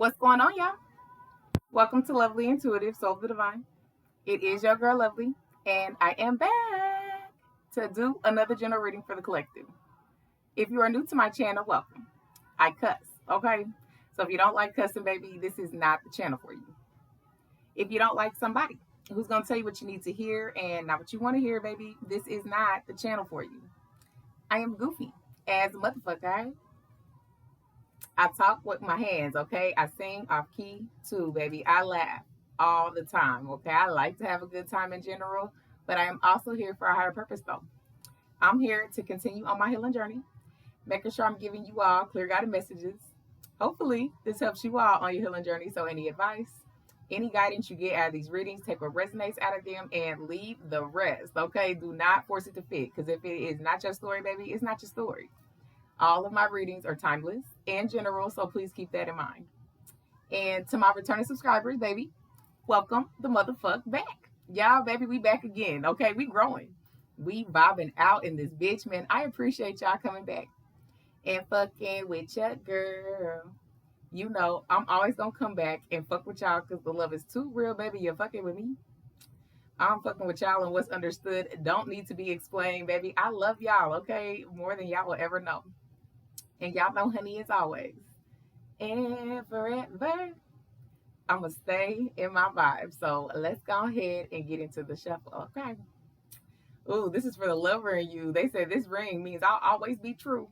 What's going on, y'all? Welcome to Lovely Intuitive Soul of the Divine. It is your girl Lovely, and I am back to do another general reading for the collective. If you are new to my channel, welcome. I cuss, okay? So if you don't like cussing, baby, this is not the channel for you. If you don't like somebody who's gonna tell you what you need to hear and not what you want to hear, baby, this is not the channel for you. I am goofy as a motherfucker. I talk with my hands, okay? I sing off key too, baby. I laugh all the time, okay? I like to have a good time in general, but I am also here for a higher purpose, though. I'm here to continue on my healing journey, making sure I'm giving you all clear guided messages. Hopefully, this helps you all on your healing journey. So, any advice, any guidance you get out of these readings, take what resonates out of them and leave the rest, okay? Do not force it to fit, because if it is not your story, baby, it's not your story. All of my readings are timeless and general, so please keep that in mind. And to my returning subscribers, baby, welcome the motherfuck back. Y'all, baby, we back again. Okay, we growing. We vibing out in this bitch, man. I appreciate y'all coming back and fucking with your girl. You know, I'm always gonna come back and fuck with y'all because the love is too real, baby. You're fucking with me. I'm fucking with y'all, and what's understood don't need to be explained, baby. I love y'all, okay? More than y'all will ever know. And y'all know, honey, as always, and forever, I'm going to stay in my vibe. So let's go ahead and get into the shuffle, okay? Ooh, this is for the lover in you. They said this ring means I'll always be true.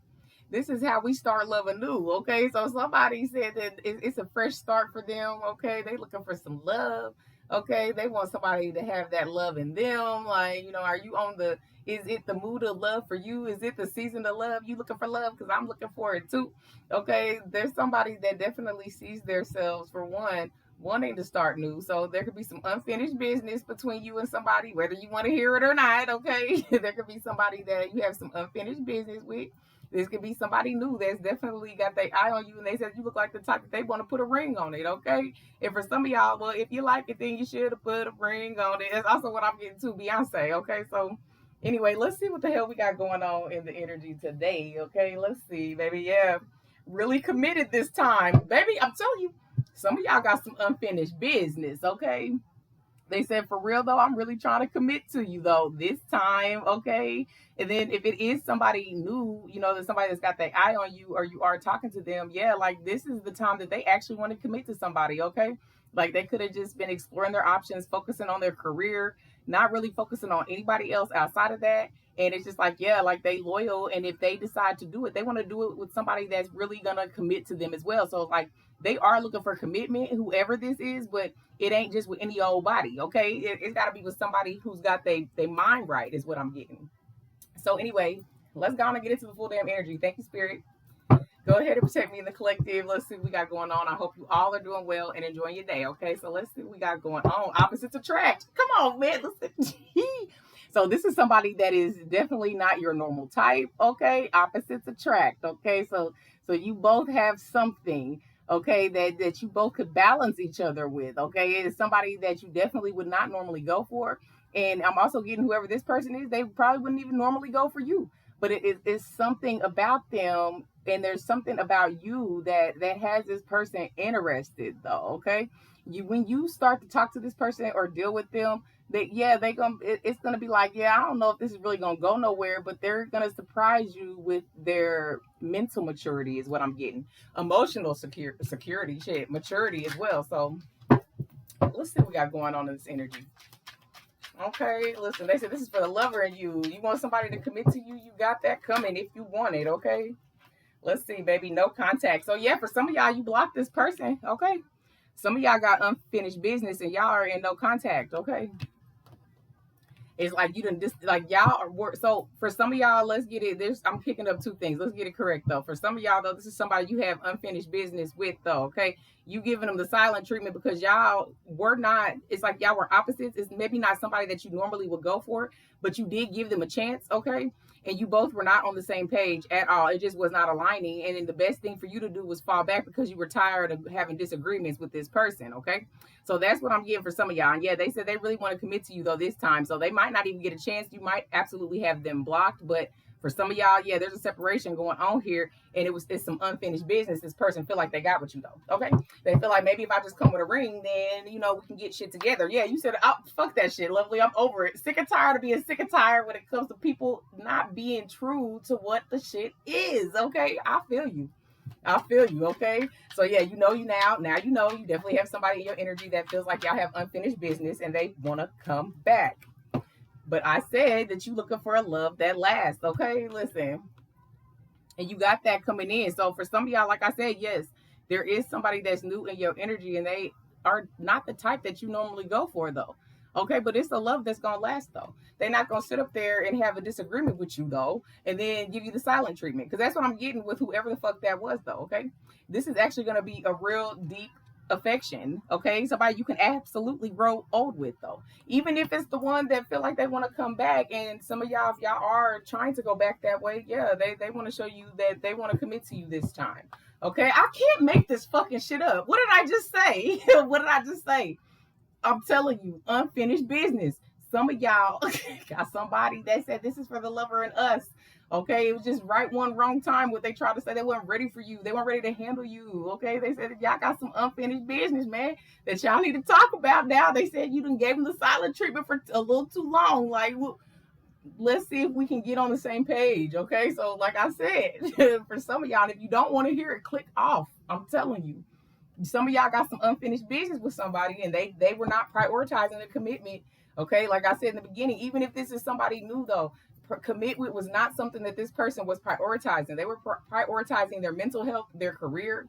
This is how we start loving new, okay? So somebody said that it's a fresh start for them, okay? They looking for some love, okay? They want somebody to have that love in them. Like, you know, are you on the, is it the mood of love for you? Is it the season of love? You looking for love? Because I'm looking for it too, okay? There's somebody that definitely sees themselves, for one, wanting to start new. So there could be some unfinished business between you and somebody, whether you want to hear it or not, okay? There could be somebody that you have some unfinished business with. This could be somebody new that's definitely got their eye on you, and they said you look like the type that they want to put a ring on it, okay? And for some of y'all, well, if you like it, then you should have put a ring on it. That's also what I'm getting to Beyonce, okay? So anyway, let's see what the hell we got going on in the energy today, okay? Let's see, baby. Yeah, really committed this time. Baby, I'm telling you, some of y'all got some unfinished business, okay? They said, for real though, I'm really trying to commit to you though this time, okay? And then if it is somebody new, you know, that somebody that's got their eye on you, or you are talking to them, yeah, like this is the time that they actually want to commit to somebody, okay? Like they could have just been exploring their options, focusing on their career, not really focusing on anybody else outside of that. And it's just like, yeah, like they loyal. And if they decide to do it, they want to do it with somebody that's really gonna commit to them as well. So like they are looking for commitment, whoever this is, but it ain't just with any old body, okay? It's got to be with somebody who's got their mind right, is what I'm getting. So anyway, let's go on and get into the full damn energy. Thank you, Spirit. Go ahead and protect me in the collective. Let's see what we got going on. I hope you all are doing well and enjoying your day, okay? So let's see what we got going on. Opposites attract. Come on, man. Listen. So this is somebody that is definitely not your normal type, okay? Opposites attract, okay? So you both have something, okay, that you both could balance each other with, okay? It is somebody that you definitely would not normally go for. And I'm also getting whoever this person is, they probably wouldn't even normally go for you. But it's something about them, and there's something about you that has this person interested, though, okay? When you start to talk to this person or deal with them, that yeah, it's gonna be like, yeah, I don't know if this is really gonna go nowhere, but they're gonna surprise you with their mental maturity, is what I'm getting. Emotional security, shit, maturity as well. So let's see what we got going on in this energy. Okay, listen, they said this is for the lover in you. You want somebody to commit to you, you got that coming if you want it, okay? Let's see, baby, no contact. So yeah, for some of y'all, you blocked this person, okay? Some of y'all got unfinished business and y'all are in no contact, okay? It's like you didn't just like y'all are so for some of y'all, let's get it. I'm picking up two things. Let's get it correct though. For some of y'all though, this is somebody you have unfinished business with though. Okay, you giving them the silent treatment because y'all were not. It's like y'all were opposites. It's maybe not somebody that you normally would go for, but you did give them a chance. Okay, and you both were not on the same page at all. It just was not aligning. And then the best thing for you to do was fall back because you were tired of having disagreements with this person. Okay. So that's what I'm getting for some of y'all. And yeah, they said they really want to commit to you though this time. So they might not even get a chance. You might absolutely have them blocked, but For some of y'all, yeah, there's a separation going on here, and it's some unfinished business. This person feel like they got what you though. Okay, they feel like maybe if I just come with a ring, then we can get shit together. Yeah, you said, oh, fuck that shit, lovely. I'm over it. Sick and tired of being sick and tired when it comes to people not being true to what the shit is. Okay, I feel you. I feel you, okay? So yeah, you now. Now you definitely have somebody in your energy that feels like y'all have unfinished business and they want to come back. But I said that you looking for a love that lasts, okay? Listen. And you got that coming in. So for some of y'all, like I said, yes, there is somebody that's new in your energy and they are not the type that you normally go for though. Okay, but it's a love that's gonna last though. They're not gonna sit up there and have a disagreement with you though, and then give you the silent treatment. Because that's what I'm getting with whoever the fuck that was though. Okay, this is actually gonna be a real deep affection. Okay, somebody you can absolutely grow old with though. Even if it's the one that feel like they want to come back, and some of y'all, if y'all are trying to go back that way, yeah, they want to show you that they want to commit to you this time. Okay, I can't make this fucking shit up. What did I just say? What did I just say? I'm telling you, unfinished business. Some of y'all got somebody that said this is for the lover and us. Okay, it was just right one wrong time. What they tried to say, they weren't ready for you. They weren't ready to handle you. Okay, they said y'all got some unfinished business, man, that y'all need to talk about now. They said you done gave them the silent treatment for a little too long. Like, let's see if we can get on the same page. Okay, so like I said, for some of y'all, if you don't want to hear it, click off. I'm telling you. Some of y'all got some unfinished business with somebody and they were not prioritizing the commitment. Okay, like I said in the beginning, even if this is somebody new though, commitment was not something that this person was prioritizing. They were prioritizing their mental health, their career.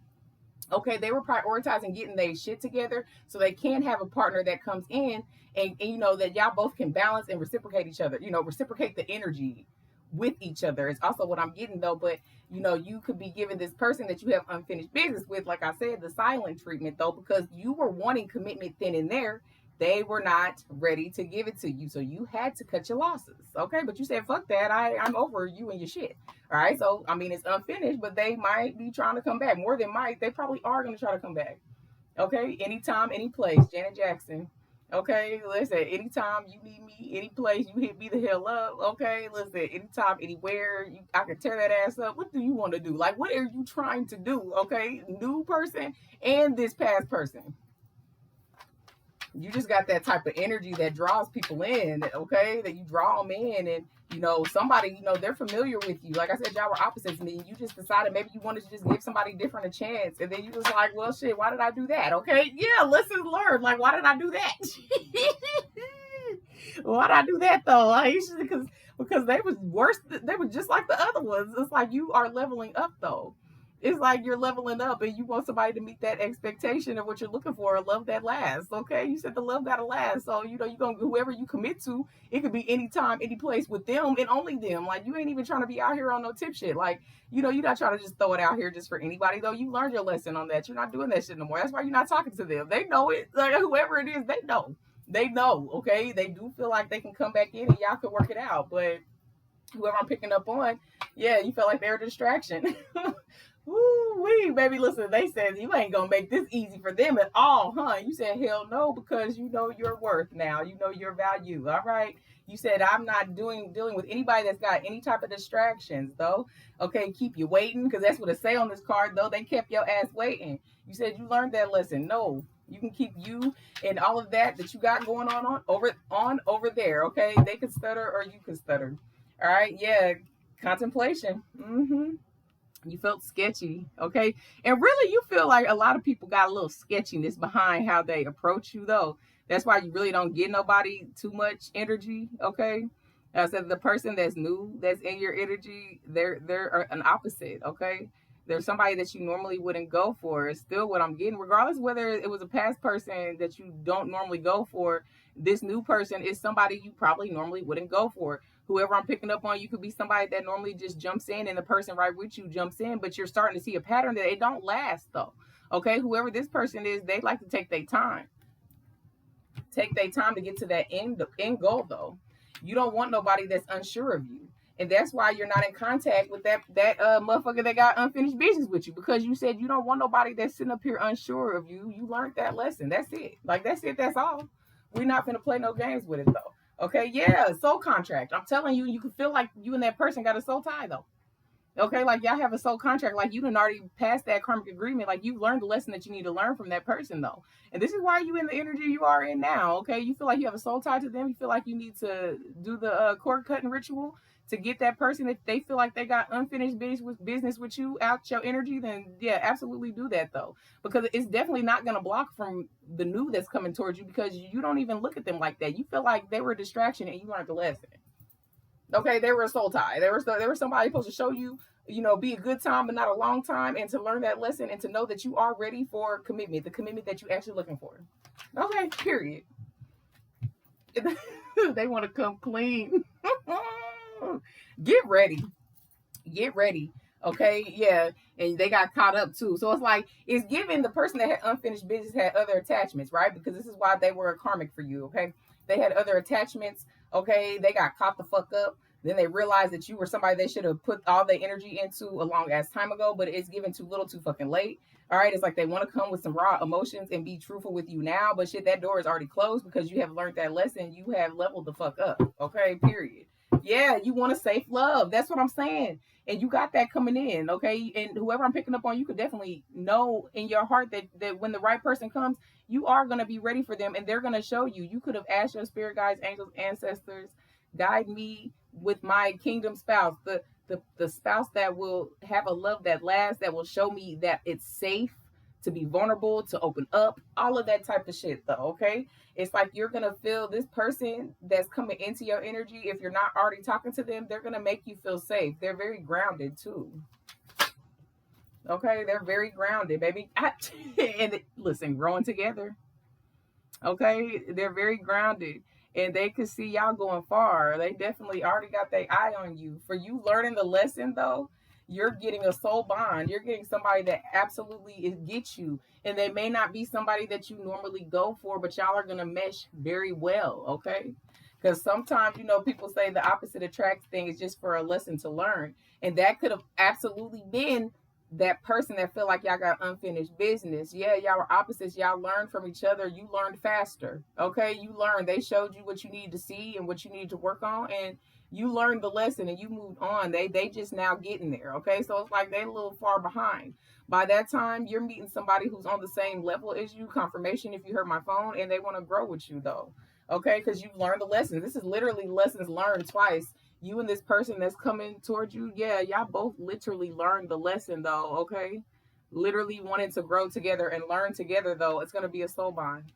Okay, they were prioritizing getting their shit together so they can have a partner that comes in and that y'all both can balance and reciprocate each other, reciprocate the energy with each other. It's also what I'm getting though. But you could be giving this person that you have unfinished business with, like I said, the silent treatment though, because you were wanting commitment then and there. They were not ready to give it to you, so you had to cut your losses. Okay, but you said fuck that, I'm over you and your shit. All right, so I mean it's unfinished, but they might be trying to come back. More than might, they probably are going to try to come back. Okay, anytime, any place. Janet Jackson. Okay, listen, anytime you need me, any place, you hit me the hell up. Okay, listen, anytime, anywhere, I can tear that ass up. What do you want to do? Like, what are you trying to do? Okay, new person and this past person. You just got that type of energy that draws people in, okay, that you draw them in. And somebody, they're familiar with you. Like I said, y'all were opposites, and you just decided maybe you wanted to just give somebody different a chance, and then you was like, well shit, why did I do that? Okay, yeah, lessons learned. Like, why did I do that? Why did I do that though? Like, because they was worse. They were just like the other ones. It's like you are leveling up though. It's like you're leveling up and you want somebody to meet that expectation of what you're looking for, a love that lasts. Okay, you said the love gotta last, so you're gonna, whoever you commit to, it could be anytime, any place, with them and only them. Like, you ain't even trying to be out here on no tip shit. Like, you're not trying to just throw it out here just for anybody though. You learned your lesson on that. You're not doing that shit no more. That's why you're not talking to them. They know it. Like, whoever it is, they know. They know. Okay, they do feel like they can come back in and y'all could work it out, but whoever I'm picking up on, yeah, you felt like they're a distraction. Woo-wee, baby, listen, they said you ain't gonna make this easy for them at all, huh? You said hell no, because you know your worth now. You know your value, all right? You said I'm not dealing with anybody that's got any type of distractions, though. Okay, keep you waiting, because that's what it say on this card, though. They kept your ass waiting. You said you learned that lesson. No, you can keep you and all of that you got going on over there, okay? They can stutter or you can stutter. All right, yeah, contemplation. You felt sketchy, okay? And really, you feel like a lot of people got a little sketchiness behind how they approach you, though. That's why you really don't get nobody too much energy, okay? So the person that's new, that's in your energy, they're an opposite, okay? There's somebody that you normally wouldn't go for. It's still what I'm getting, regardless whether it was a past person that you don't normally go for. This new person is somebody you probably normally wouldn't go for. Whoever I'm picking up on, you could be somebody that normally just jumps in and the person right with you jumps in, but you're starting to see a pattern that it don't last though. Okay, whoever this person is, they like to take their time. Take their time to get to that end goal though. You don't want nobody that's unsure of you. And that's why you're not in contact with that motherfucker that got unfinished business with you, because you said you don't want nobody that's sitting up here unsure of you. You learned that lesson. That's it. Like, that's it. That's all. We're not gonna play no games with it though. Okay, yeah, soul contract. I'm telling you, you can feel like you and that person got a soul tie though. Okay, like y'all have a soul contract, like you done already passed that karmic agreement, like you've learned the lesson that you need to learn from that person though. And this is why you in the energy you are in now. Okay, you feel like you have a soul tie to them, you feel like you need to do the cord cutting ritual to get that person. If they feel like they got unfinished business with you out your energy, then yeah, absolutely do that though, because it's definitely not going to block from the new that's coming towards you, because you don't even look at them like that. You feel like they were a distraction and you learned the lesson. Okay, they were a soul tie. They were somebody supposed to show you, be a good time but not a long time, and to learn that lesson and to know that you are ready for commitment, the commitment that you actually looking for. Okay, period. They want to come clean. Get ready. Get ready. Okay, yeah, and they got caught up too. So it's like it's giving the person that had unfinished business had other attachments, right? Because this is why they were a karmic for you. Okay, they had other attachments. Okay, they got caught the fuck up. Then they realized that you were somebody they should have put all their energy into a long ass time ago, but it's given too little, too fucking late. All right, it's like they want to come with some raw emotions and be truthful with you now, but shit, that door is already closed because you have learned that lesson. You have leveled the fuck up. Okay, period. Yeah, you want a safe love. That's what I'm saying, and you got that coming in. Okay, and whoever I'm picking up on, you could definitely know in your heart that when the right person comes, you are going to be ready for them, and they're going to show you. You could have asked your spirit guides, angels, ancestors, guide me with my kingdom spouse, the spouse that will have a love that lasts, that will show me that it's safe to be vulnerable, to open up, all of that type of shit though. Okay, it's like you're gonna feel this person that's coming into your energy. If you're not already talking to them, they're gonna make you feel safe. They're very grounded too. Okay, they're very grounded, baby. Listen, growing together. Okay, they're very grounded, and they can see y'all going far. They definitely already got their eye on you. For you learning the lesson though, you're getting a soul bond. You're getting somebody that absolutely gets you, and they may not be somebody that you normally go for, but y'all are gonna mesh very well. Okay. Because sometimes, people say the opposite attracts thing is just for a lesson to learn. And that could have absolutely been that person that feel like y'all got unfinished business. Yeah, y'all were opposites. Y'all learned from each other. You learned faster. Okay, you learned. They showed you what you needed to see and what you needed to work on, and you learned the lesson and you moved on. They just now getting there. Okay, so it's like they a little far behind. By that time, you're meeting somebody who's on the same level as you. Confirmation if you heard my phone, and they want to grow with you though. Okay, because you've learned the lesson. This is literally lessons learned twice. You and this person that's coming towards you, yeah, y'all both literally learned the lesson though. Okay, literally wanting to grow together and learn together though. It's gonna be a soul bond.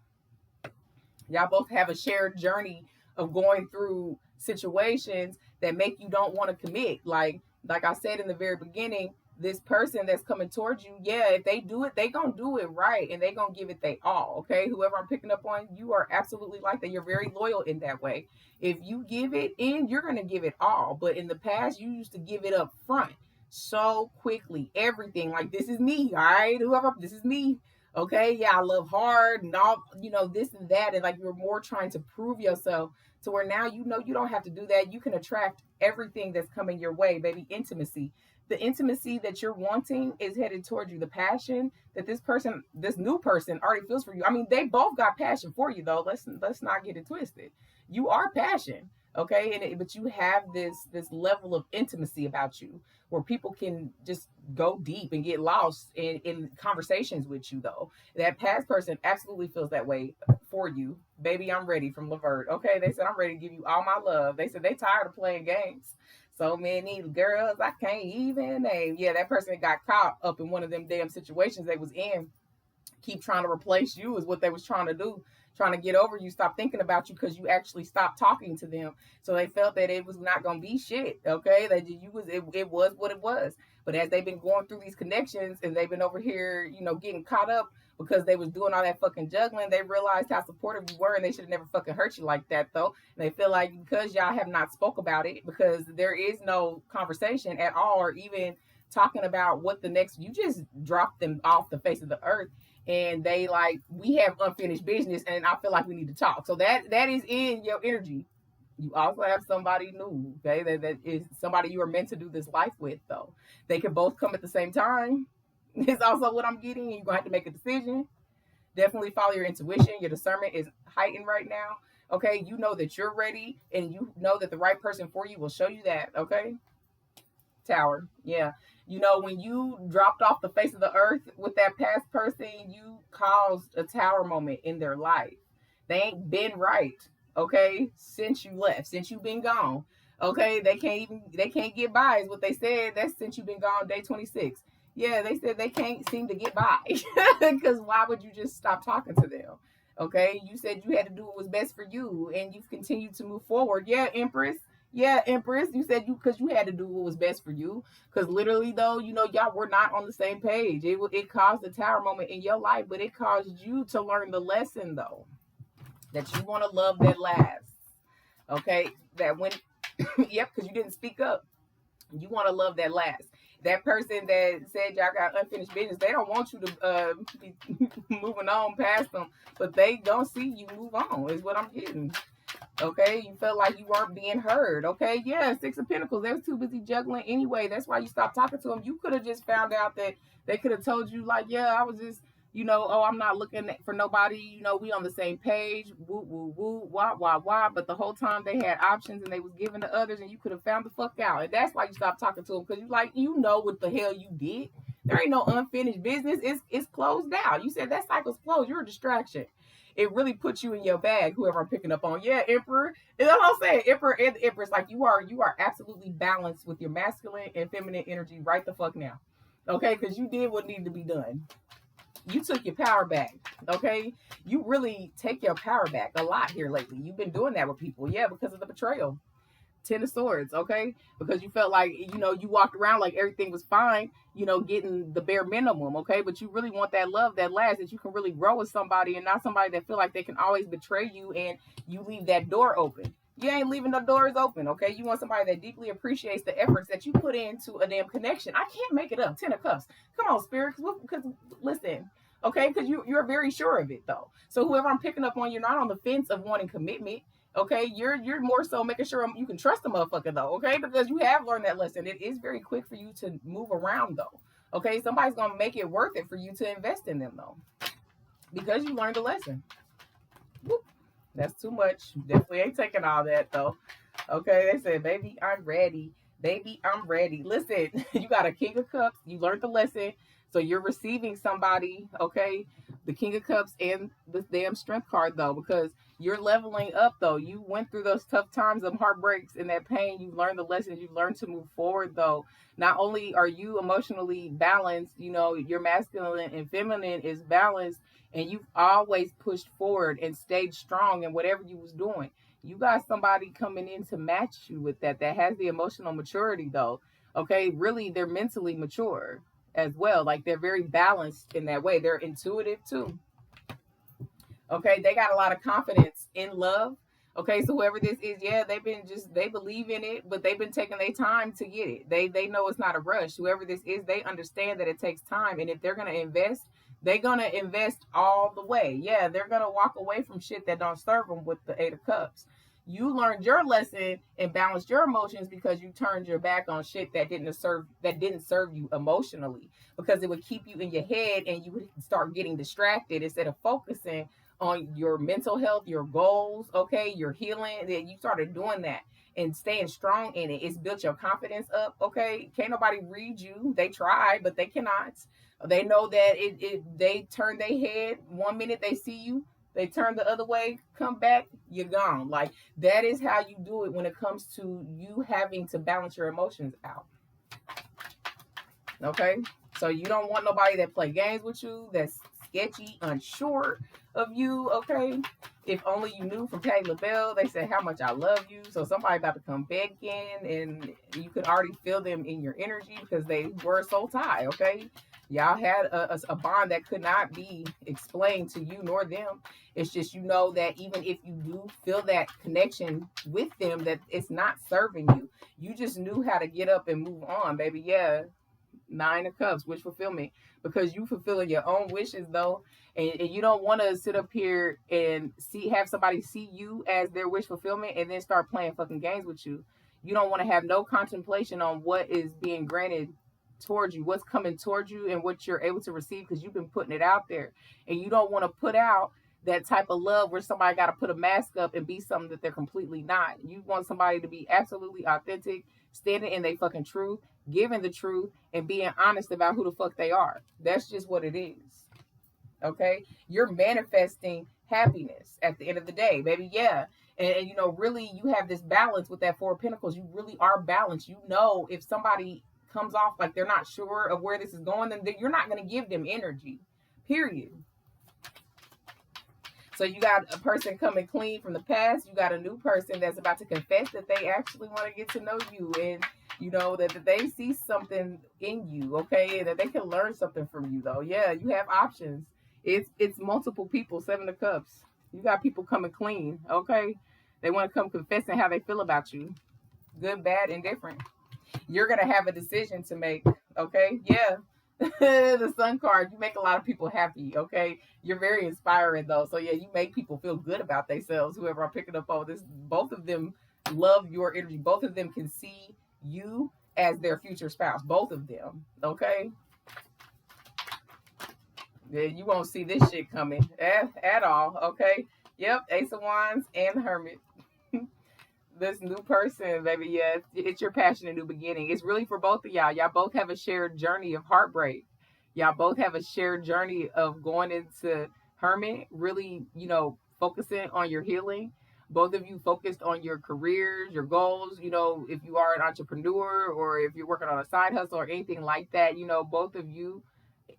Y'all both have a shared journey of going through situations that make you don't want to commit. Like I said in the very beginning, this person that's coming towards you, yeah, if they do it, they gonna do it right, and they gonna give it they all. Okay, whoever I'm picking up on, you are absolutely like that. You're very loyal in that way. If you give it in, you're gonna give it all. But in the past, you used to give it up front so quickly. Everything, like, this is me, all right, whoever, this is me. Okay, yeah, I love hard and all, this and that, and like you're more trying to prove yourself, to where now you don't have to do that. You can attract everything that's coming your way, baby. Intimacy. The intimacy that you're wanting is headed toward you. The passion that this new person already feels for you. I mean, they both got passion for you though. Let's not get it twisted. You are passion, okay, but you have this level of intimacy about you, where people can just go deep and get lost in conversations with you though. That past person absolutely feels that way for you. Baby, I'm ready from Lavert. Okay, they said I'm ready to give you all my love. They said they tired of playing games. So many girls I can't even name. Yeah, that person got caught up in one of them damn situations they was in. Keep trying to replace you is what they was trying to do, trying to get over you, stop thinking about you, because you actually stopped talking to them. So they felt that it was not gonna be shit. Okay, that it was what it was. But as they've been going through these connections and they've been over here, getting caught up because they was doing all that fucking juggling, they realized how supportive you were, and they should have never fucking hurt you like that though. And they feel like because y'all have not spoke about it, because there is no conversation at all, or even talking about what the next, you just dropped them off the face of the earth, and they like, we have unfinished business and I feel like we need to talk. So that is in your energy. You also have somebody new, okay, that is somebody you are meant to do this life with though. They can both come at the same time. It's also what I'm getting. You're gonna have to make a decision. Definitely follow your intuition. Your discernment is heightened right now. Okay, you know that you're ready, and you know that the right person for you will show you that. Okay, Tower. Yeah. You know, when you dropped off the face of the earth with that past person, you caused a tower moment in their life. They ain't been right, okay, since you left, since you've been gone. Okay, they can't get by is what they said. That's since you've been gone day 26. Yeah, they said they can't seem to get by. Because why would you just stop talking to them? Okay, you said you had to do what was best for you, and you've continued to move forward. Yeah, Empress. Yeah, Empress, you said you because you had to do what was best for you. Because literally, though, you know, y'all were not on the same page. It caused a tower moment in your life, but it caused you to learn the lesson, though, that you want to love that last. Okay, that when, yep, because you didn't speak up. You want to love that last. That person that said y'all got unfinished business, they don't want you to be moving on past them, but they don't see you move on. Is what I'm getting. Okay, you felt like you weren't being heard. Okay, yeah, Six of Pentacles. They was too busy juggling anyway. That's why you stopped talking to them. You could have just found out that they could have told you, like, yeah, I was just, you know, oh, I'm not looking for nobody. You know, we on the same page. Woo, woo, woo, wah, wah, wah. But the whole time they had options and they was giving to others, and you could have found the fuck out. And that's why you stopped talking to them, because you like, you know what the hell you did. There ain't no unfinished business. It's closed out. You said that cycle's closed. You're a distraction. It really puts you in your bag, whoever I'm picking up on. Yeah, Emperor. And that's what I'm saying. Emperor and the Empress, like you are absolutely balanced with your masculine and feminine energy right the fuck now. Okay, because you did what needed to be done. You took your power back. Okay. You really take your power back a lot here lately. You've been doing that with people. Yeah, because of the betrayal. Ten of Swords, okay? Because you felt like, you know, you walked around like everything was fine, you know, getting the bare minimum, okay? But you really want that love that lasts, that you can really grow with somebody, and not somebody that feel like they can always betray you and you leave that door open. You ain't leaving the doors open, okay? You want somebody that deeply appreciates the efforts that you put into a damn connection. I can't make it up. Ten of Cups. Come on, Spirit, because listen, okay? Because you're very sure of it, though. So whoever I'm picking up on, you're not on the fence of wanting commitment. Okay, you're more so making sure you can trust the motherfucker, though. Okay, because you have learned that lesson. It is very quick for you to move around, though. Okay, somebody's gonna make it worth it for you to invest in them, though, because you learned a lesson. Whoop. That's too much. Definitely ain't taking all that, though. Okay, they said, baby, I'm ready. Baby, I'm ready. Listen, you got a King of Cups. You learned the lesson. So you're receiving somebody, okay? The King of Cups and the damn Strength card, though, because you're leveling up, though. You went through those tough times of heartbreaks and that pain. You've learned the lessons. You've learned to move forward, though. Not only are you emotionally balanced, you know, your masculine and feminine is balanced, and you've always pushed forward and stayed strong in whatever you was doing. You got somebody coming in to match you with that has the emotional maturity, though. Okay, really, they're mentally mature as well. Like they're very balanced in that way. They're intuitive too. Okay, they got a lot of confidence in love. Okay, so whoever this is, yeah, they believe in it, but they've been taking their time to get it. They know it's not a rush. Whoever this is, they understand that it takes time, and if they're gonna invest, they're gonna invest all the way. Yeah, they're gonna walk away from shit that don't serve them with the Eight of Cups. You learned your lesson and balanced your emotions because you turned your back on shit that didn't serve you emotionally, because it would keep you in your head and you would start getting distracted instead of focusing on your mental health, your goals, okay, your healing. That you started doing that and staying strong in it. It's built your confidence up, okay? Can't nobody read you. They try, but they cannot. They know that they turn their head one minute they see you, they turn the other way, come back, you're gone. Like that is how you do it when it comes to you having to balance your emotions out. Okay? So you don't want nobody that play games with you, that's sketchy, unsure of you, okay? If only you knew from Patti LaBelle, they said how much I love you. So somebody about to come begging, and you could already feel them in your energy because they were a soul tie, okay? Y'all had a bond that could not be explained to you nor them. It's just, you know, that even if you do feel that connection with them, that it's not serving you. You just knew how to get up and move on, baby. Yeah. Nine of Cups, wish fulfillment, because you fulfilling your own wishes, though, and you don't want to sit up here and have somebody see you as their wish fulfillment and then start playing fucking games with you. You don't want to have no contemplation on what is being granted towards you, what's coming towards you, and what you're able to receive, because you've been putting it out there, and you don't want to put out that type of love where somebody got to put a mask up and be something that they're completely not. You want somebody to be absolutely authentic, standing in their fucking truth, giving the truth, and being honest about who the fuck they are. That's just what it is. Okay? You're manifesting happiness at the end of the day, baby. Yeah. And you know, really, you have this balance with that Four of Pentacles. You really are balanced. You know, if somebody comes off like they're not sure of where this is going, then you're not going to give them energy. Period. So you got a person coming clean from the past. You got a new person that's about to confess that they actually want to get to know you, and you know that they see something in you, okay, and that they can learn something from you. Though, yeah, you have options. It's multiple people. Seven of Cups. You got people coming clean, okay. They want to come confessing how they feel about you, good, bad, indifferent. You're gonna have a decision to make, okay. Yeah. The Sun card, you make a lot of people happy, okay. You're very inspiring though, so yeah, you make people feel good about themselves. Whoever I'm picking up on this, both of them love your energy. Both of them can see you as their future spouse, both of them, okay. Yeah, you won't see this shit coming at all, okay. Yep, Ace of Wands and Hermit. This new person, baby, yeah, it's your passion and new beginning. It's really for both of y'all. Y'all both have a shared journey of heartbreak. Y'all both have a shared journey of going into Hermit, really, you know, focusing on your healing. Both of you focused on your careers, your goals. You know, if you are an entrepreneur or if you're working on a side hustle or anything like that, you know, both of you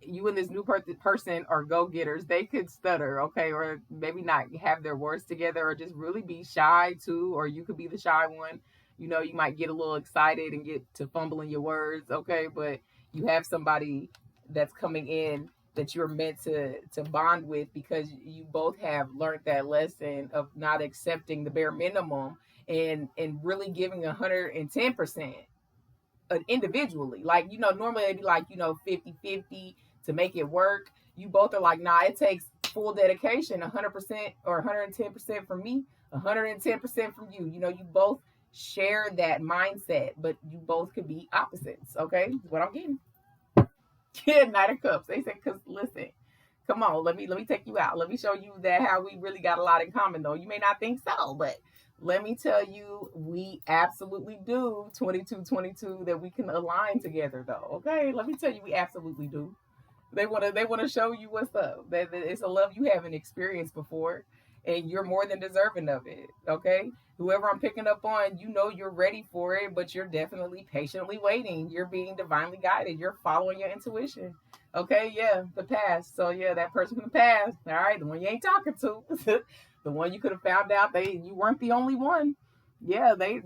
and this new person are go-getters. They could stutter, okay, or maybe not have their words together, or just really be shy too, or you could be the shy one. You know, you might get a little excited and get to fumbling your words, okay, but you have somebody that's coming in that you're meant to bond with, because you both have learned that lesson of not accepting the bare minimum and really giving 110% individually. Like, you know, normally they'd be like, you know, 50-50 to make it work. You both are like, nah, it takes full dedication, 100% or 110% from me, 110% from you. You know, you both share that mindset, but you both could be opposites, okay? That's what I'm getting. Yeah, Knight of Cups. They said, cause listen, come on, let me take you out. Let me show you that how we really got a lot in common, though. You may not think so, but let me tell you, we absolutely do. 2222, that we can align together, though. Okay, let me tell you, we absolutely do. They wanna show you what's up. That it's a love you haven't experienced before, and you're more than deserving of it. Okay, whoever I'm picking up on, you know you're ready for it, but you're definitely patiently waiting. You're being divinely guided. You're following your intuition. Okay, yeah, the past. So yeah, that person from the past. All right, the one you ain't talking to, the one you could have found out you weren't the only one. Yeah, they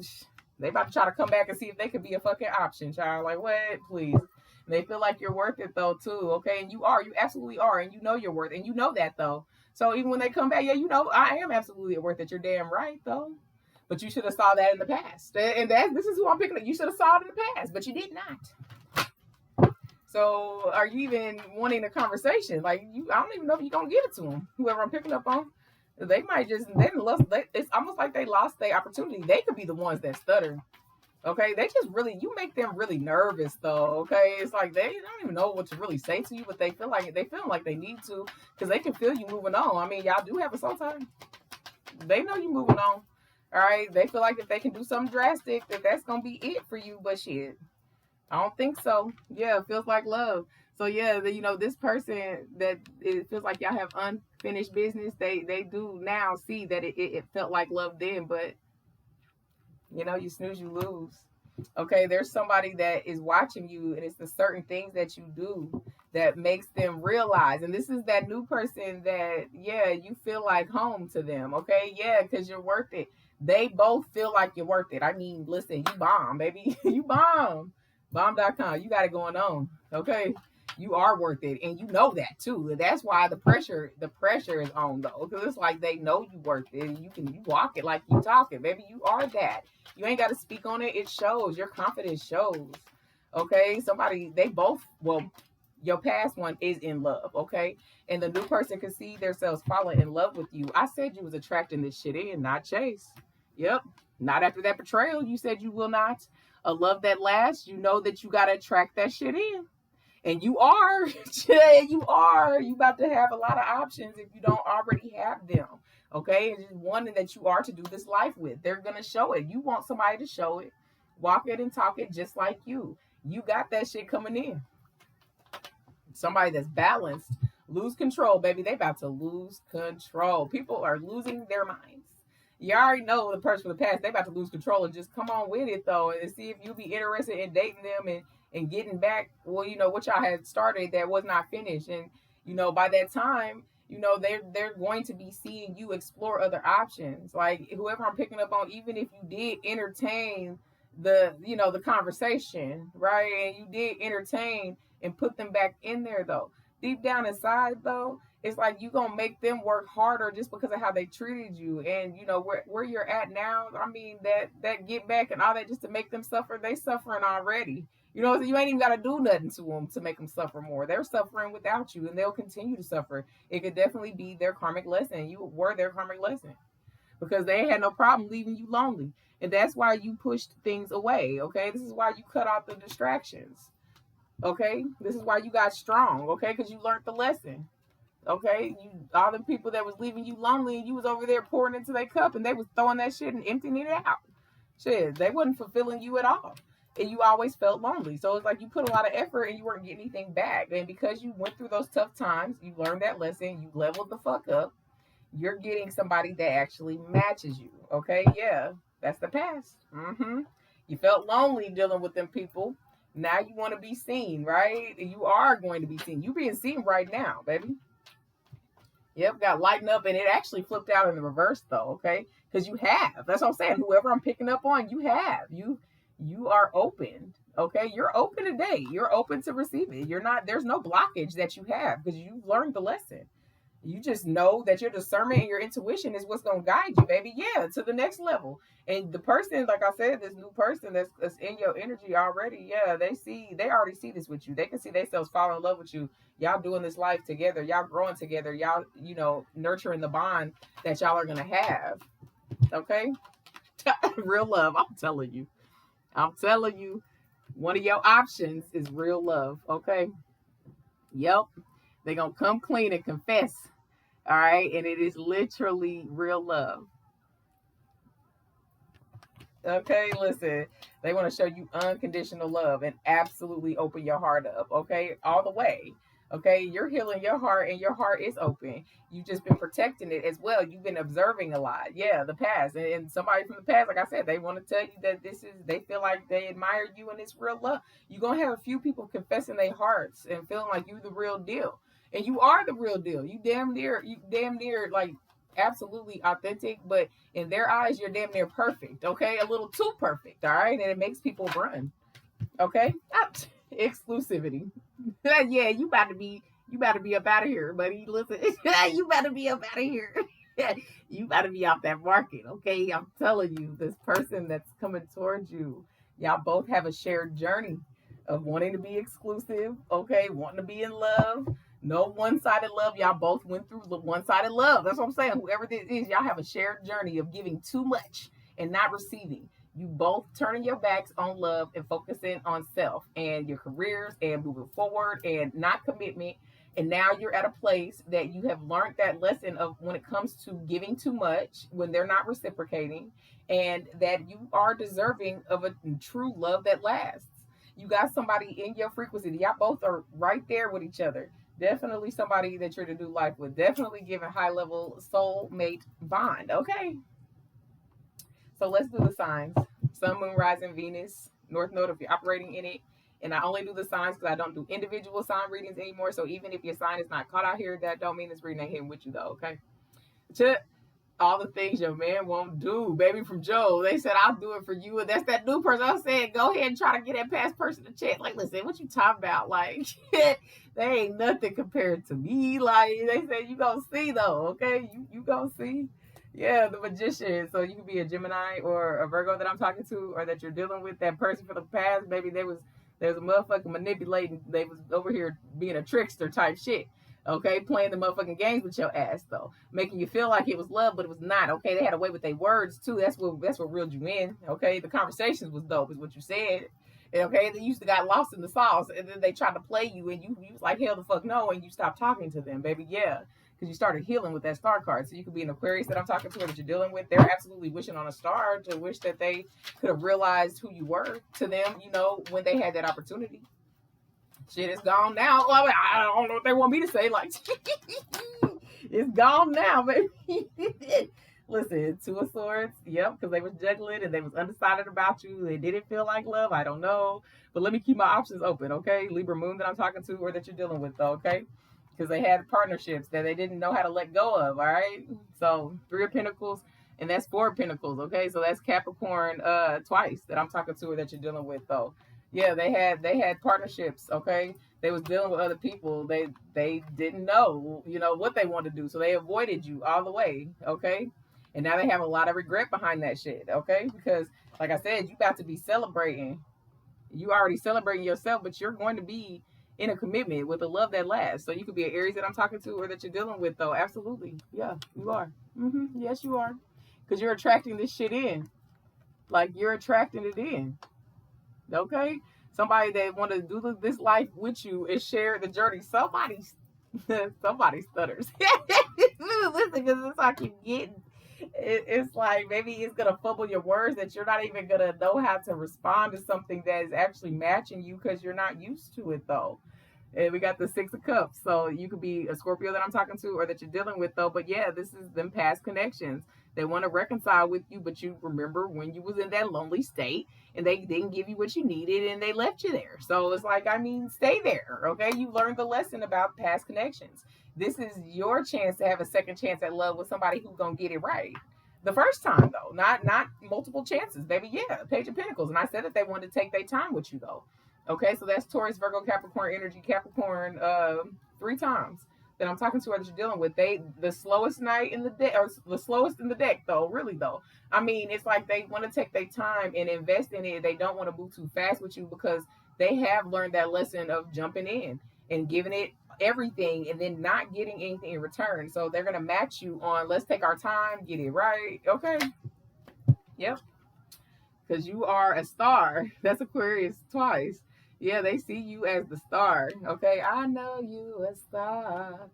about to try to come back and see if they could be a fucking option, child. Like, what? Please. And they feel like you're worth it though too, okay? And you are, you absolutely are, and you know you're worth it, and you know that though. So even when they come back, yeah, you know I am absolutely worth it. You're damn right though. But you should have saw that in the past, and this is who I'm picking up. You should have saw it in the past, but you did not. So are you even wanting a conversation? Like, I don't even know if you're gonna give it to them. Whoever I'm picking up on, they might just it's almost like they lost their opportunity. They could be the ones that stutter. Okay, they just really, you make them really nervous though. Okay, it's like they don't even know what to really say to you, but they feel like they need to, because they can feel you moving on. I mean, y'all do have a soul tie. They know you moving on. All right, they feel like if they can do something drastic, that's gonna be it for you. But shit, I don't think so. Yeah, it feels like love. So yeah, you know, this person that it feels like y'all have unfinished business. They do now see that it felt like love then, but you know, you snooze, you lose. Okay, there's somebody that is watching you, and it's the certain things that you do that makes them realize. And this is that new person that, yeah, you feel like home to them. Okay, yeah, because you're worth it. They both feel like you're worth it. I mean, listen, you bomb, baby. You bomb. Bomb.com. You got it going on. Okay. You are worth it, and you know that too. That's why the pressure is on though, because it's like they know you worth it, and you walk it like you talk it, baby. You are that. You ain't got to speak on it. It shows. Your confidence shows. Okay, your past one is in love. Okay, and the new person can see themselves falling in love with you. I said you was attracting this shit in, not chase. Yep, not after that betrayal. You said you will not. A love that lasts. You know that you got to attract that shit in. And you are, you are. You about to have a lot of options if you don't already have them. Okay, and just one that you are to do this life with. They're gonna show it. You want somebody to show it, walk it and talk it just like you. You got that shit coming in. Somebody that's balanced. Lose control, baby. They about to lose control. People are losing their minds. You already know the person from the past. They about to lose control and just come on with it though, and see if you be interested in dating them and getting back. Well, you know what y'all had started that was not finished, and you know by that time, you know they're going to be seeing you explore other options. Like whoever I'm picking up on, even if you did entertain the conversation, right, and you did entertain and put them back in there though. Deep down inside though, it's like you gonna make them work harder just because of how they treated you. And you know where you're at now, I mean that get back and all that just to make them suffer, they suffering already. You know, so you ain't even got to do nothing to them to make them suffer more. They're suffering without you and they'll continue to suffer. It could definitely be their karmic lesson. You were their karmic lesson because they had no problem leaving you lonely. And that's why you pushed things away. Okay, this is why you cut out the distractions. Okay, this is why you got strong. Okay, because you learned the lesson. Okay, you all the people that was leaving you lonely, and you was over there pouring into their cup, and they was throwing that shit and emptying it out. Shit, they wasn't fulfilling you at all, and you always felt lonely. So it's like you put a lot of effort and you weren't getting anything back. And because you went through those tough times, you learned that lesson. You leveled the fuck up. You're getting somebody that actually matches you. Okay, yeah, that's the past. You felt lonely dealing with them people. Now you want to be seen, right? You are going to be seen. You being seen right now, baby. Yep, got lightened up, and it actually flipped out in the reverse though. Okay, because you have. That's what I'm saying. Whoever I'm picking up on, you have. You are open. Okay, you're open today. You're open to receive it. You're not. There's no blockage that you have because you learned the lesson. You just know that your discernment and your intuition is what's gonna guide you, baby. Yeah, to the next level. And the person, like I said, this new person that's in your energy already, yeah, they already see this with you. They can see themselves fall in love with you. Y'all doing this life together, y'all growing together, y'all, nurturing the bond that y'all are gonna have. Okay? Real love. I'm telling you. I'm telling you, one of your options is real love. Okay. Yep. They're gonna come clean and confess. All right, and it is literally real love. Okay, listen, they want to show you unconditional love and absolutely open your heart up. Okay, all the way. Okay, you're healing your heart and your heart is open. You've just been protecting it as well. You've been observing a lot. Yeah, the past. And somebody from the past, like I said, they want to tell you that they feel like they admire you and it's real love. You're going to have a few people confessing their hearts and feeling like you're the real deal. And you are the real deal. You damn near like absolutely authentic, but in their eyes, you're damn near perfect. Okay, a little too perfect. All right, and it makes people run. Okay, exclusivity. Yeah, you about to be up out of here, buddy. Listen, you about to be up out of here. You about to be off that market. Okay, I'm telling you, this person that's coming towards you, y'all both have a shared journey of wanting to be exclusive. Okay, wanting to be in love. No one-sided love. Y'all both went through the one-sided love. That's what I'm saying. Whoever this is, y'all have a shared journey of giving too much and not receiving. You both turning your backs on love and focusing on self and your careers and moving forward and not commitment. And now you're at a place that you have learned that lesson of when it comes to giving too much, when they're not reciprocating, and that you are deserving of a true love that lasts. You got somebody in your frequency. Y'all both are right there with each other. Definitely somebody that you're to do life with. Definitely giving high level soulmate bond. Okay. So let's do the signs. Sun, Moon, Rising, Venus, North Node if you're operating in it. And I only do the signs because I don't do individual sign readings anymore. So even if your sign is not caught out here, that don't mean this reading ain't hitting with you though. Okay. All the things your man won't do, baby. From Joe, they said I'll do it for you, and that's that new person. I was saying, go ahead and try to get that past person to check. Like, listen, what you talking about? Like, they ain't nothing compared to me. Like they said, you gonna see though, okay? You gonna see. Yeah, the magician. So you can be a Gemini or a Virgo that I'm talking to, or that you're dealing with that person for the past. Maybe there's a motherfucking manipulating. They was over here being a trickster type shit. Okay, playing the motherfucking games with your ass though, making you feel like it was love, but it was not. Okay, they had a way with their words too. That's what reeled you in. Okay, the conversations was dope, is what you said. Okay, they used to got lost in the sauce, and then they tried to play you, and you was like, hell the fuck no, and you stopped talking to them, baby. Yeah, because you started healing with that star card. So you could be an Aquarius that I'm talking to or that you're dealing with. They're absolutely wishing on a star to wish that they could have realized who you were to them, when they had that opportunity. Shit is gone now. Well, I don't know what they want me to say. Like, it's gone now, baby. Listen, Two of Swords. Yep, because they was juggling and they was undecided about you. They didn't feel like love. I don't know. But let me keep my options open, okay? Libra Moon that I'm talking to or that you're dealing with, though, okay? Because they had partnerships that they didn't know how to let go of, all right? So, Three of Pentacles, and that's Four of Pentacles, okay? So that's Capricorn twice that I'm talking to or that you're dealing with, though. Yeah, they had partnerships, okay? They was dealing with other people. They didn't know, what they wanted to do. So they avoided you all the way, okay? And now they have a lot of regret behind that shit, okay? Because like I said, you about to be celebrating. You already celebrating yourself, but you're going to be in a commitment with a love that lasts. So you could be an Aries that I'm talking to or that you're dealing with, though. Absolutely. Yeah, you are. Yes, you are. Because you're attracting this shit in. Like, you're attracting it in. Okay? Somebody that want to do this life with you and share the journey. Somebody stutters. Listen, because it's like you getting. It's like maybe it's gonna fumble your words that you're not even gonna know how to respond to something that is actually matching you because you're not used to it though. And we got the Six of Cups. So you could be a Scorpio that I'm talking to or that you're dealing with though. But yeah, this is them past connections. They want to reconcile with you, but you remember when you was in that lonely state and they didn't give you what you needed and they left you there. So it's like, stay there. Okay. You learned the lesson about past connections. This is your chance to have a second chance at love with somebody who's gonna get it right. The first time though, not multiple chances, baby. Yeah, Page of Pentacles. And I said that they wanted to take their time with you though. Okay, so that's Taurus, Virgo, Capricorn energy, Capricorn, 3 times that I'm talking to or that you're dealing with. They the slowest night in the deck, or the slowest in the deck, though. Really, though. It's like they want to take their time and invest in it. They don't want to move too fast with you because they have learned that lesson of jumping in and giving it everything and then not getting anything in return. So they're gonna match you on let's take our time, get it right. Okay. Yep. Because you are a star. That's Aquarius twice. Yeah, they see you as the star. Okay, I know you a star.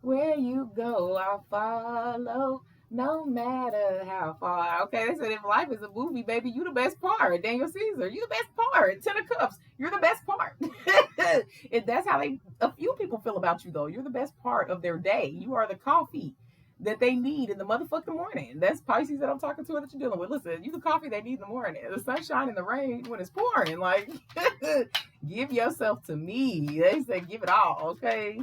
Where you go, I'll follow. No matter how far. Okay, they said if life is a movie, baby, you the best part. Daniel Caesar, you the best part. Ten of Cups, you're the best part. And that's how a few people feel about you, though. You're the best part of their day. You are the coffee that they need in the motherfucking morning. That's Pisces that I'm talking to or that you're dealing with. Listen, you the coffee they need in the morning. The sunshine and the rain when it's pouring. Like, give yourself to me. They say give it all, okay?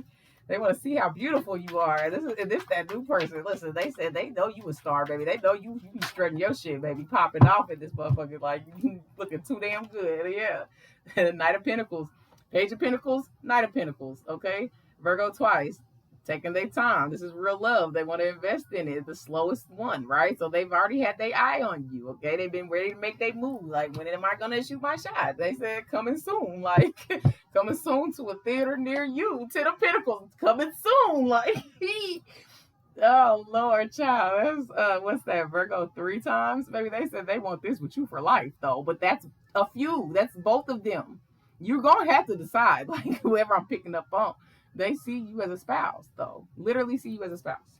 They want to see how beautiful you are. This that new person. Listen, they said they know you a star, baby. They know you be strutting your shit, baby, popping off in this motherfucker. Like, you looking too damn good. Yeah. Knight of Pentacles. Page of Pentacles, Knight of Pentacles, okay? Virgo twice. Taking their time. This is real love. They want to invest in it. The slowest one, right? So they've already had their eye on you. Okay, they've been ready to make their move. Like, when am I gonna shoot my shot? They said coming soon. Like, coming soon to a theater near you. Ten of Pentacles coming soon. Like, oh Lord, child. That's what's that? Virgo 3 times. Maybe they said they want this with you for life, though. But that's a few. That's both of them. You're gonna have to decide. Like, whoever I'm picking up on. They see you as a spouse, though. Literally see you as a spouse.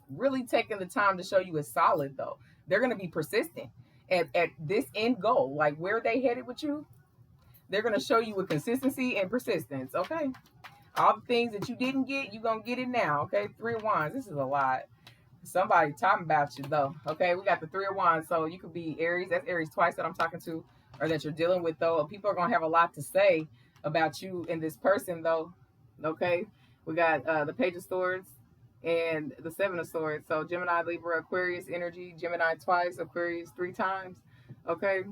Really taking the time to show you as solid, though. They're going to be persistent at this end goal. Like, where they headed with you, they're going to show you with consistency and persistence, okay? All the things that you didn't get, you're going to get it now, okay? 3 of Wands. This is a lot. Somebody talking about you, though, okay? We got the 3 of Wands. So you could be Aries. That's Aries twice that I'm talking to or that you're dealing with, though. People are going to have a lot to say about you and this person, though. Okay, we got the Page of Swords and the 7 of Swords. So Gemini, Libra, Aquarius energy. Gemini twice, Aquarius 3 times. Okay,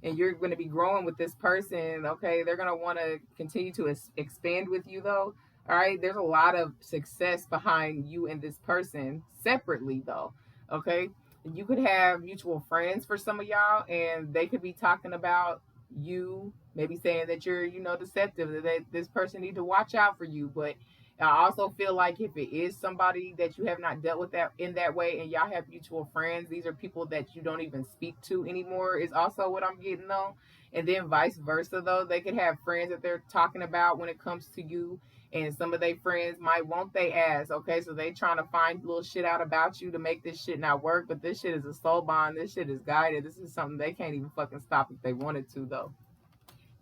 and you're going to be growing with this person. Okay, they're going to want to continue to expand with you, though. All right, there's a lot of success behind you and this person separately, though. Okay, you could have mutual friends for some of y'all, and they could be talking about you, maybe saying that you're deceptive, that this person need to watch out for you, but I also feel like if it is somebody that you have not dealt with that in that way and y'all have mutual friends, these are people that you don't even speak to anymore, is also what I'm getting on. And then vice versa, though, they could have friends that they're talking about when it comes to you, and some of their friends might want they ass. Okay, so they trying to find little shit out about you to make this shit not work, but this shit is a soul bond. This shit is guided. This is something they can't even fucking stop if they wanted to, though,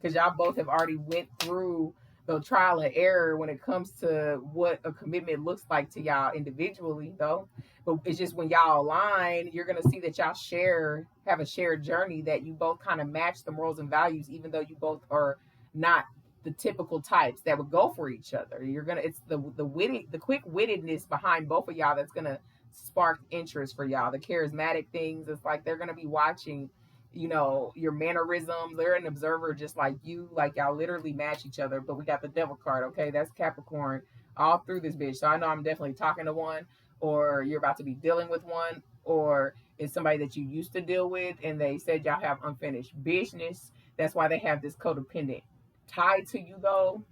because y'all both have already went through the trial and error when it comes to what a commitment looks like to y'all individually, though. But it's just when y'all align, you're gonna see that y'all have a shared journey, that you both kind of match the morals and values, even though you both are not the typical types that would go for each other. It's the quick wittedness behind both of y'all that's gonna spark interest for y'all. The charismatic things, it's like they're gonna be watching, your mannerisms. They're an observer just like you. Like, y'all literally match each other. But we got the devil card, okay? That's Capricorn all through this bitch. So I know I'm definitely talking to one, or you're about to be dealing with one, or it's somebody that you used to deal with and they said y'all have unfinished business. That's why they have this codependent tied to you, though.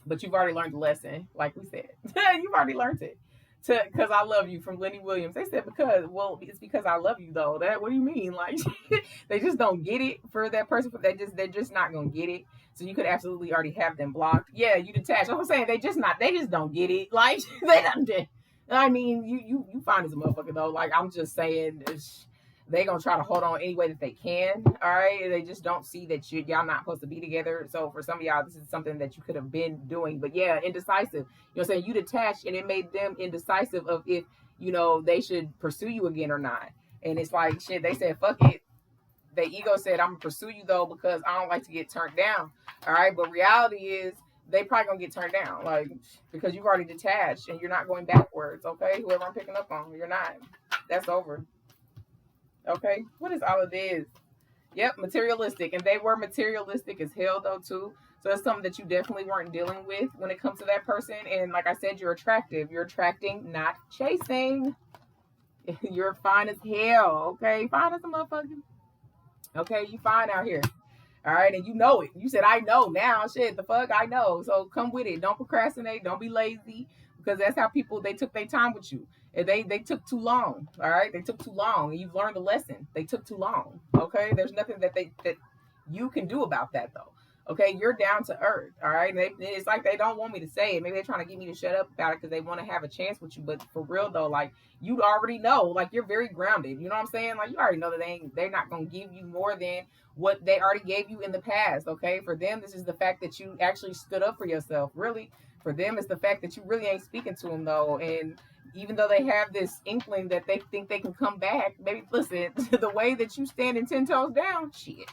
But you've already learned the lesson, like we said. You've already learned it. Because I love you, from Lenny Williams. They said, it's because I love you, though. What do you mean? Like, they just don't get it for that person. They're just not gonna get it. So you could absolutely already have them blocked. Yeah, you detach. I'm saying they just don't get it. Like, they don't. I mean, you fine as a motherfucker, though. Like, I'm just saying, they gonna try to hold on any way that they can. All right, they just don't see that y'all not supposed to be together. So for some of y'all, this is something that you could have been doing. But yeah, indecisive. You know what I'm saying? You detached, and it made them indecisive of if they should pursue you again or not. And it's like, shit, they said fuck it. The ego said, I'm gonna pursue you, though, because I don't like to get turned down. All right, but reality is they probably gonna get turned down, like, because you've already detached and you're not going backwards. Okay, whoever I'm picking up on, you're not. That's over. Okay, what is all of this? Yep, materialistic. And they were materialistic as hell, though, too. So that's something that you definitely weren't dealing with when it comes to that person. And like I said, you're attractive. You're attracting, not chasing. You're fine as hell, okay? Fine as a motherfucker. Okay, you fine out here. All right, and you know it. You said, I know now. Shit, the fuck, I know. So come with it. Don't procrastinate. Don't be lazy, because that's how people, they took their time with you. And they took too long. All right, they took too long, and you've learned the lesson. They took too long. Okay, there's nothing that you can do about that, though. Okay, you're down to earth. All right, it's like they don't want me to say it. Maybe they're trying to get me to shut up about it because they want to have a chance with you. But for real, though, like, you already know. Like, you're very grounded. You know what I'm saying? Like, you already know that they're not gonna give you more than what they already gave you in the past. Okay, for them, this is the fact that you actually stood up for yourself. Really, for them, it's the fact that you really ain't speaking to them, though. And even though they have this inkling that they think they can come back, maybe, listen, the way that you standing 10 toes down, shit,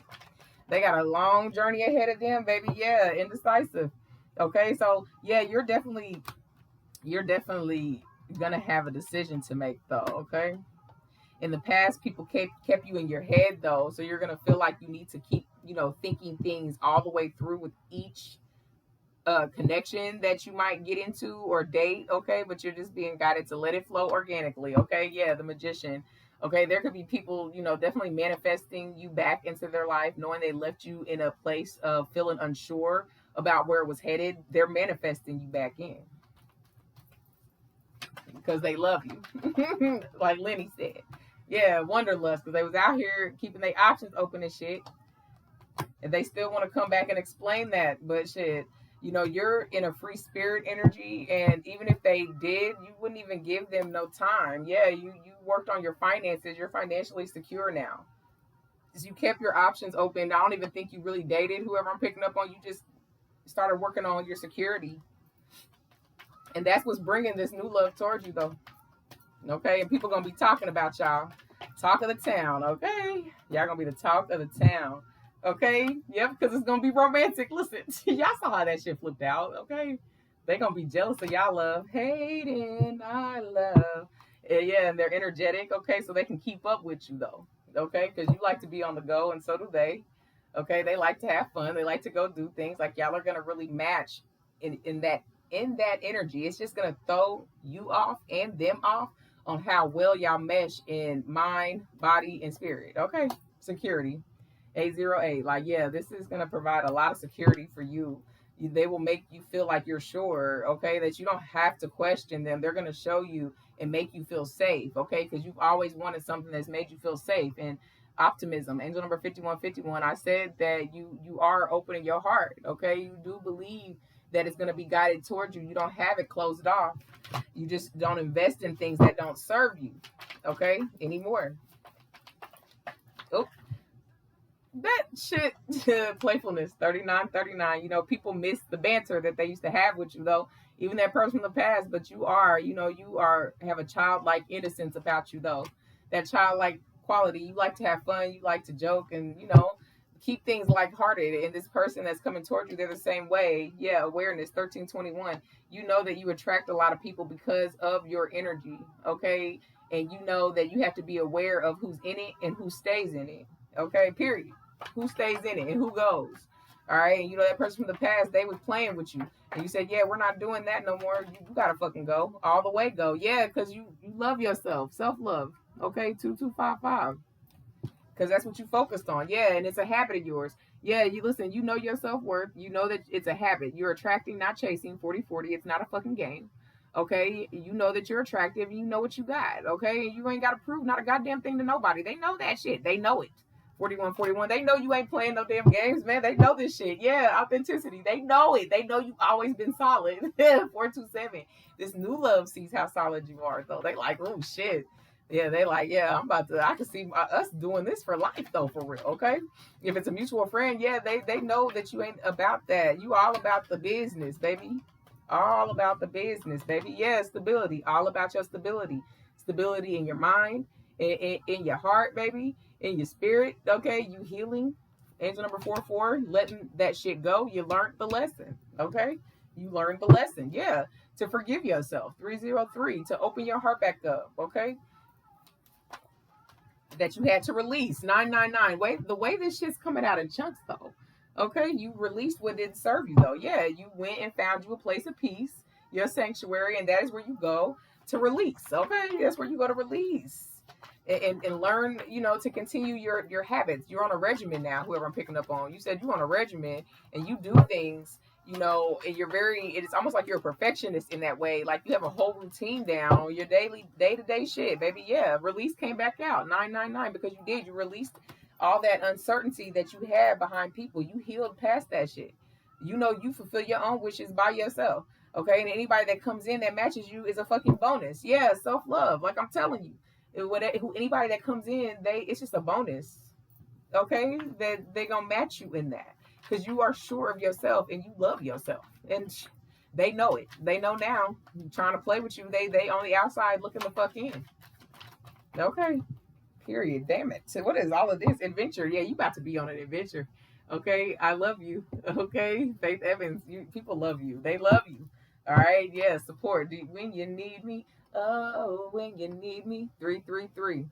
they got a long journey ahead of them, baby. Yeah, indecisive. Okay, so yeah, you're definitely gonna have a decision to make, though. Okay, in the past, people kept you in your head, though, so you're gonna feel like you need to keep thinking things all the way through with each connection that you might get into or date. Okay, but you're just being guided to let it flow organically. Okay, yeah, the magician. Okay, there could be people, definitely manifesting you back into their life, knowing they left you in a place of feeling unsure about where it was headed. They're manifesting you back in because they love you. Like Lenny said. Yeah, wanderlust, because they was out here keeping their options open and shit. And they still want to come back and explain that. But shit, you're in a free spirit energy, and even if they did, you wouldn't even give them no time. Yeah, you worked on your finances. You're financially secure now. You kept your options open. I don't even think you really dated whoever I'm picking up on. You just started working on your security. And that's what's bringing this new love towards you, though. Okay, and people gonna be talking about y'all. Talk of the town, okay? Y'all gonna be the talk of the town. Okay? Yep, because it's gonna be romantic. Listen, y'all saw how that shit flipped out, okay? They gonna be jealous of y'all love. Hating I love. Yeah, and they're energetic, okay? So they can keep up with you, though. Okay? Because you like to be on the go, and so do they. Okay, they like to have fun. They like to go do things. Like, y'all are gonna really match in that energy. It's just gonna throw you off and them off on how well y'all mesh in mind, body, and spirit. Okay, security. 808. Like, yeah, this is gonna provide a lot of security for you. They will make you feel like you're sure, okay, that you don't have to question them. They're going to show you and make you feel safe, okay, because you've always wanted something that's made you feel safe. And optimism, angel number 5151, I said that you are opening your heart, okay. You do believe that it's going to be guided towards you. You don't have it closed off. You just don't invest in things that don't serve you, okay, anymore. Oh, that shit. Playfulness, 3939. You know, people miss the banter that they used to have with you, though, even that person from the past. But you are, you know, you are, have a childlike innocence about you, though. That childlike quality. You like to have fun, you like to joke, and, you know, keep things lighthearted. And this person that's coming towards you, they're the same way. Yeah, awareness, 1321. You know that you attract a lot of people because of your energy, okay. And you know that you have to be aware of who's in it and who stays in it, okay, period. Who stays in it and who goes. All right. And you know that person from the past, they was playing with you. And you said, yeah, we're not doing that no more. You gotta fucking go. All the way go. Yeah, because you love yourself. Self-love. Okay, 2255. Because that's what you focused on. Yeah, and it's a habit of yours. Yeah, you listen, you know your self-worth. You know that it's a habit. You're attracting, not chasing. 4040. It's not a fucking game. Okay, you know that you're attractive and you know what you got. Okay, you ain't got to prove not a goddamn thing to nobody. They know that shit. They know it. 4141. They know you ain't playing no damn games, man. They know this shit. Yeah, authenticity. They know it. They know you've always been solid. 427. This new love sees how solid you are, though. They like, oh shit. Yeah, they like, yeah, I'm about to, I can see us doing this for life, though, for real, okay? If it's a mutual friend, yeah, they know that you ain't about that. You all about the business, baby. All about the business, baby. Yeah, stability. All about your stability. Stability in your mind, in your heart, baby, in your spirit, okay? You healing. Angel number 44, letting that shit go. You learned the lesson, okay? You learned the lesson, yeah. To forgive yourself. 303, to open your heart back up, okay? That you had to release. 999. Wait, the way this shit's coming out in chunks, though. Okay, you released what didn't serve you, though. Yeah, you went and found you a place of peace, your sanctuary, and that is where you go to release. Okay, that's where you go to release. And learn, you know, to continue your habits. You're on a regimen now, whoever I'm picking up on. You said you're on a regimen and you do things, you know, and you're very, it's almost like you're a perfectionist in that way. Like you have a whole routine down on your daily, day-to-day shit, baby. Yeah, release came back out, 999, because you released all that uncertainty that you had behind people. You healed past that shit. You know, you fulfill your own wishes by yourself. Okay, and anybody that comes in that matches you is a fucking bonus. Yeah, self-love, like I'm telling you. Anybody that comes in, it's just a bonus. Okay, that they gonna match you in that because you are sure of yourself and you love yourself, and they know it. They know now. Trying to play with you, they on the outside looking the fuck in. Okay, period. Damn it. So what is all of this adventure? Yeah, you about to be on an adventure. Okay, I love you. Okay, Faith Evans, people love you. They love you. All right, yeah, support when you need me. Oh, when you need me. 333.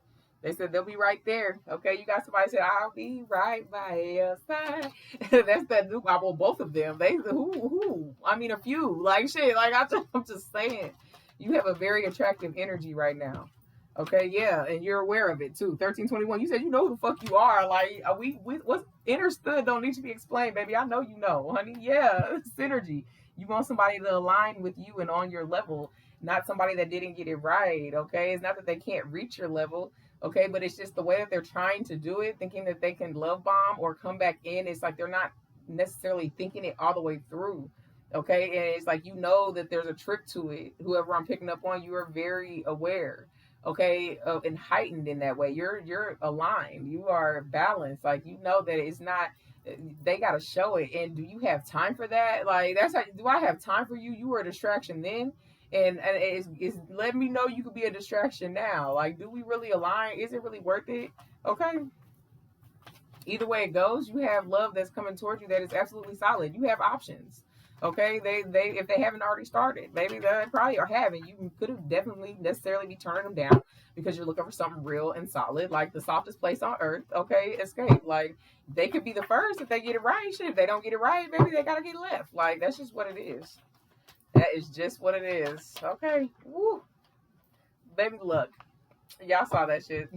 They said they'll be right there. Okay, you got somebody said I'll be right by your side. That's that new album. Both of them. They who? I mean, a few. Like shit. Like I'm just saying, you have a very attractive energy right now. Okay, yeah, and you're aware of it too. 1321. You said you know who the fuck you are. Like we what's understood don't need to be explained, baby. I know you know, honey. Yeah, synergy. You want somebody to align with you and on your level, not somebody that didn't get it right. Okay, it's not that they can't reach your level. Okay, but it's just the way that they're trying to do it, thinking that they can love bomb or come back in. It's like they're not necessarily thinking it all the way through. Okay, and it's like you know that there's a trick to it. Whoever I'm picking up on, you are very aware, okay, and heightened in that way. You're aligned, you are balanced, like you know that it's not, they got to show it. And do you have time for that? Like that's how, do I have time for you? You were a distraction then, and it's let me know you could be a distraction now. Like, do we really align? Is it really worth it? Okay, either way it goes, you have love that's coming towards you that is absolutely solid. You have options. Okay, they if they haven't already started, maybe they probably are having. You could have definitely necessarily be turning them down because you're looking for something real and solid, like the softest place on earth. Okay, escape. Like they could be the first if they get it right. Shit, if they don't get it right, maybe they gotta get left. Like that's just what it is. That is just what it is. Okay, woo, baby, look, y'all saw that shit.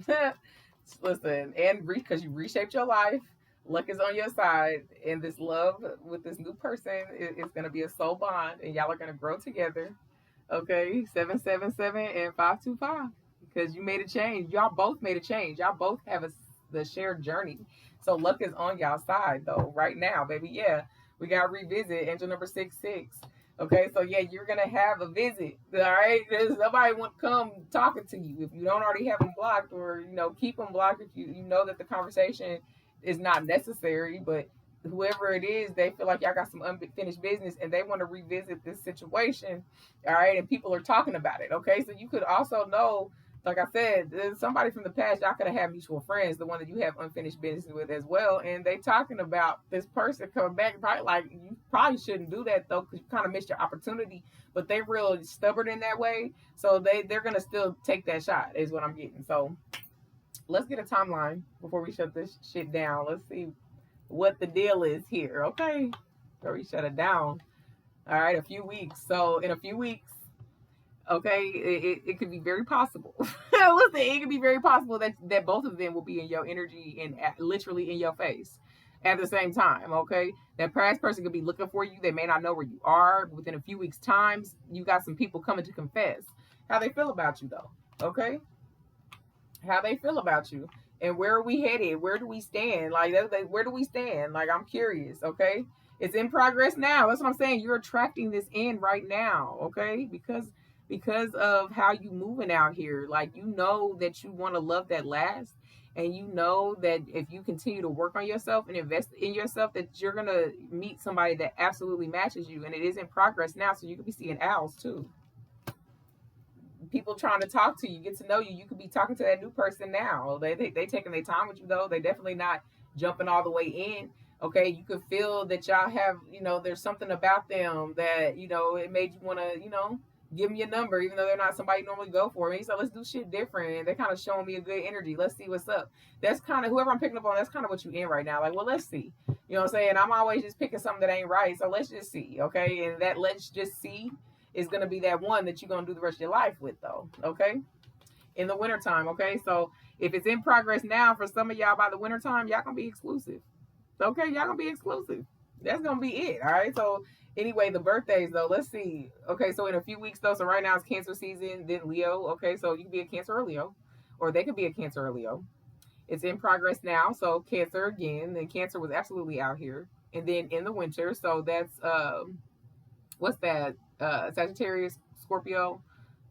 Listen, and because you reshaped your life. Luck is on your side, and this love with this new person is going to be a soul bond, and y'all are going to grow together. Okay, 777 and 525, because you made a change. Y'all both made a change. Y'all both have the shared journey. So luck is on y'all side though right now, baby. Yeah, we got to revisit angel number 66. Okay, so yeah, you're gonna have a visit. All right, there's somebody want to come talking to you. If you don't already have them blocked, or keep them blocked if you know that the conversation is not necessary. But whoever it is, they feel like y'all got some unfinished business and they want to revisit this situation. All right, and people are talking about it. Okay, so you could also know, like I said, there's somebody from the past. Y'all could have had mutual friends, the one that you have unfinished business with as well, and they talking about this person coming back. Probably like, you probably shouldn't do that though, because you kind of missed your opportunity. But they real stubborn in that way, so they're gonna still take that shot. Is what I'm getting. So let's get a timeline before we shut this shit down. Let's see what the deal is here. Okay, before we shut it down. All right, a few weeks. So in a few weeks, okay, it could be very possible. Listen, it could be very possible that both of them will be in your energy and literally in your face at the same time. Okay, that past person could be looking for you. They may not know where you are. Within a few weeks' times, you got some people coming to confess how they feel about you, though. Okay, how they feel about you. And where are we headed? Where do we stand? Like, where do we stand? Like, I'm curious. Okay, it's in progress now. That's what I'm saying. You're attracting this in right now. Okay, because of how you moving out here. Like, you know that you want to love that last, and you know that if you continue to work on yourself and invest in yourself, that you're gonna meet somebody that absolutely matches you. And it is in progress now. So you could be seeing owls too. People trying to talk to you, get to know you. You could be talking to that new person now. They taking their time with you though. They definitely not jumping all the way in. Okay, you could feel that y'all have, there's something about them that, it made you want to, give them your number, even though they're not somebody you normally go for. And so let's do shit different. And they're kind of showing me a good energy. Let's see what's up. That's kind of whoever I'm picking up on. That's kind of what you in right now. Like, well, let's see. You know what I'm saying? I'm always just picking something that ain't right. So let's just see. Okay, and that let's just see is going to be that one that you're going to do the rest of your life with, though. Okay, in the wintertime. Okay, so if it's in progress now, for some of y'all by the wintertime, y'all gonna be exclusive. Okay, y'all gonna be exclusive. That's gonna be it. All right, so anyway, the birthdays though, let's see. Okay, so in a few weeks though, so right now it's Cancer season, then Leo. Okay, so you can be a Cancer or Leo, or they could be a Cancer or Leo. It's in progress now, so Cancer again. Then Cancer was absolutely out here, and then in the winter, so that's what's that? Sagittarius, Scorpio.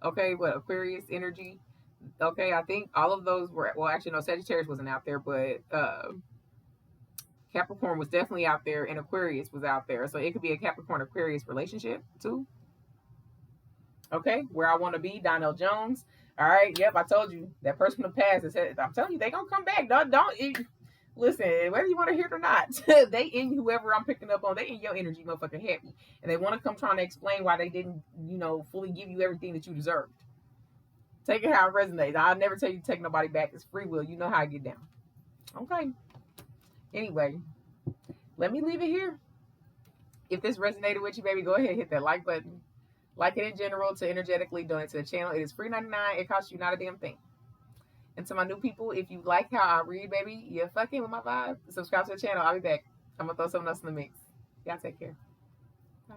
Okay, what Aquarius energy? Okay, I think all of those were, well, actually no, Sagittarius wasn't out there, but Capricorn was definitely out there, and Aquarius was out there. So it could be a Capricorn Aquarius relationship too. Okay, where I want to be, Donnell Jones. All right, yep, I told you that person from the past. I'm telling you, they gonna come back. Listen, whether you want to hear it or not, they in whoever I'm picking up on. They in your energy, motherfucker, happy, and they want to come trying to explain why they didn't, fully give you everything that you deserved. Take it how it resonates. I'll never tell you to take nobody back. It's free will. You know how I get down. Okay. Anyway, let me leave it here. If this resonated with you, baby, go ahead and hit that like button. Like it in general to energetically donate to the channel. It is free 99. It costs you not a damn thing. And to my new people, if you like how I read, baby, you're fucking with my vibe, subscribe to the channel. I'll be back. I'm going to throw something else in the mix. Y'all take care. Bye.